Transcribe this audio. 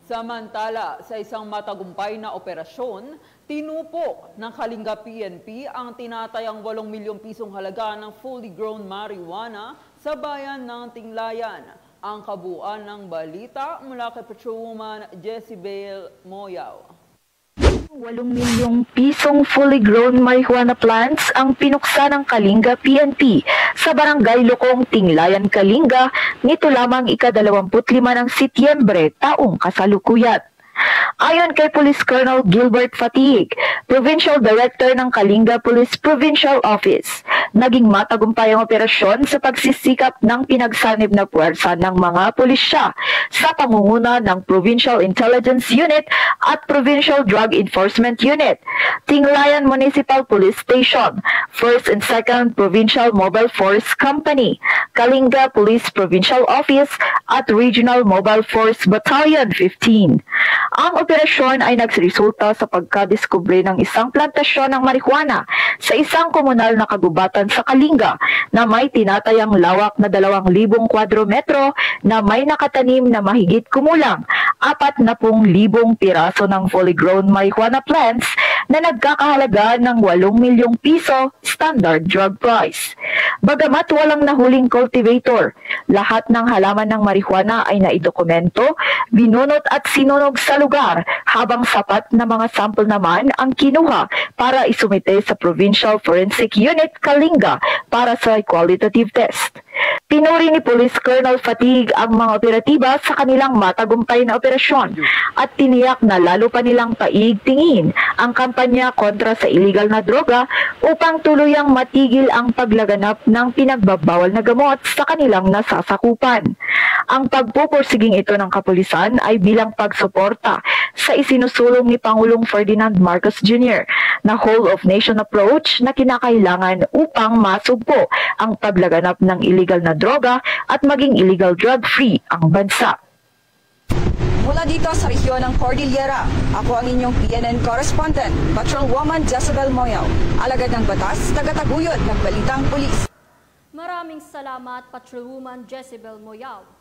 Samantala, sa isang matagumpay na operasyon, tinupok ng Kalinga PNP ang tinatayang 8 milyong pisong halaga ng fully grown marijuana sa bayan ng Tinglayan. Ang kabuuan ng balita mula kay Patrolwoman Jezebel Moyaw. 8 milyong pisong fully grown marijuana plants ang pinuksa ng Kalinga PNP sa Barangay Lukong, Tinglayan, Kalinga nito lamang ika-25 ng Setyembre taong kasalukuyan. Ayon kay Police Colonel Gilbert Fatigue, Provincial Director ng Kalinga Police Provincial Office, naging matagumpay ang operasyon sa pagsisikap ng pinagsanib na puwersa ng mga pulisya sa pangunguna ng Provincial Intelligence Unit at Provincial Drug Enforcement Unit, Tinglayan Municipal Police Station, 1st and 2nd Provincial Mobile Force Company, Kalinga Police Provincial Office at Regional Mobile Force Battalion 15. Ang operasyon ay nagresulta sa pagkadiskubre ng isang plantasyon ng marijuana sa isang komunal na kagubatan sa Kalinga na may tinatayang lawak na 2,000 kwadrometro na may nakatanim na mahigit kumulang 40,000 piraso ng fully grown marijuana plants na nagkakahalaga ng 8 milyong piso standard drug price. Bagamat walang nahuling cultivator, lahat ng halaman ng marijuana ay naidokumento, binunot at sinunog sa lugar habang sapat na mga sample naman ang kinuha para isumite sa Provincial Forensic Unit Kalinga para sa qualitative test. Pinuri ni Police Colonel Fatigue ang mga operatiba sa kanilang matagumpay na operasyon at tiniyak na lalo pa nilang paigtingin ang kampanya kontra sa illegal na droga upang tuluyang matigil ang paglaganap ng pinagbabawal na gamot sa kanilang nasasakupan. Ang pagpupursiging ito ng kapulisan ay bilang pagsuporta sa isinusulong ni Pangulong Ferdinand Marcos Jr. na whole-of-nation approach na kinakailangan upang masugpo ang paglaganap ng illegal na droga at maging illegal drug-free ang bansa. Mula dito sa rehiyon ng Cordillera, ako ang inyong PNN correspondent, Patrolwoman Jezebel Moyaw, alagad ng batas, tagataguyod ng balitang pulis. Maraming salamat, Patrolwoman Jezebel Moyaw.